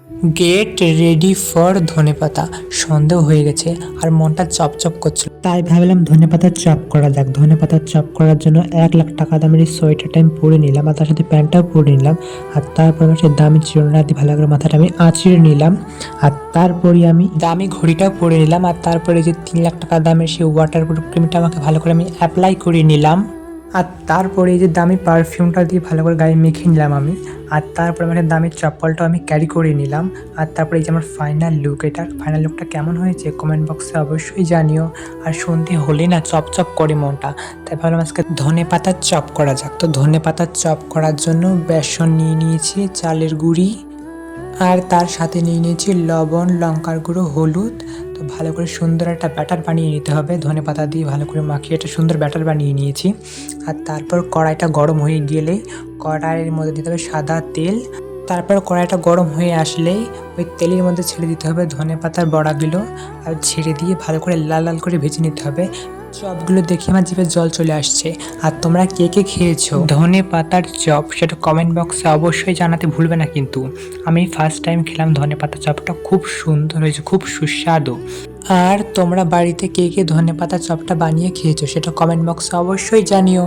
Get ready for ধনেপাতা। সন্দেহ হয়ে গেছে আর মনটা চপচপ করছিল, তাই ভাবলাম ধনেপাতার চপ করা যাক। ধনেপাতার চপ করার জন্য 1,00,000 টাকা দামের এই সোয়েটারটা আমি পরে নিলাম আর তার সাথে প্যান্টটাও পরে নিলাম। আর তারপর আমি সেই দামি চিরুনিটা দিয়ে ভালো করে মাথাটা আমি আঁচড়ে নিলাম। আর তারপরে আমি দামি ঘড়িটাও পরে নিলাম। আর তারপরে যে 3,00,000 টাকা দামের সেই ওয়াটারপ্রুফ ক্রিমটা আমাকে ভালো করে আমি অ্যাপ্লাই করে নিলাম। আর তারপরে এই যে দামি পারফিউমটা দিয়ে ভালো করে গায়ে মেখে নিলাম আমি। আর তারপরে মানে দামি চপ্পলটাও আমি ক্যারি করে নিলাম। আর তারপরে এই যে আমার ফাইনাল লুক, এটার ফাইনাল লুকটা কেমন হয়েছে কমেন্ট বক্সে অবশ্যই জানিও। আর সন্ধে হলে না চপচপ করে মনটা, তাই ভাবলাম আজকে ধনেপাতার চপ করা যাক। তো ধনেপাতার চপ করার জন্য বেসন নিয়ে নিয়েছি, চালের গুঁড়ি, আর তার সাথে নিয়ে নিয়েছি লবণ, লঙ্কার গুঁড়ো, হলুদ। তো ভালো করে সুন্দর একটা ব্যাটার বানিয়ে নিতে হবে। ধনেপাতা দিয়ে ভালো করে মাখিয়ে একটা সুন্দর ব্যাটার বানিয়ে নিয়েছি। আর তারপর কড়াইটা গরম হয়ে গেলেই কড়াইয়ের মধ্যে দিতে হবে সাদা তেল। তারপর কড়াইটা গরম হয়ে আসলেই ওই তেলের মধ্যে ছেড়ে দিতে হবে ধনেপাতার বড়াগুলো। আর ছেড়ে দিয়ে ভালো করে লাল লাল করে ভেজে নিতে হবে। চপগুলো দেখে আমার জিভে জল চলে আসছে। আর তোমরা কে কে খেয়েছো ধনে পাতার চপ সেটা কমেন্ট বক্সে অবশ্যই জানাতে ভুলবে না কিন্তু। আমি ফার্স্ট টাইম খেলাম ধনে পাতা চপটা, খুব সুন্দর হয়েছে, খুব সুস্বাদু। আর তোমরা বাড়িতে কে কে ধনে পাতা চপটা বানিয়ে খেয়েছো সেটা কমেন্ট বক্সে অবশ্যই জানিও।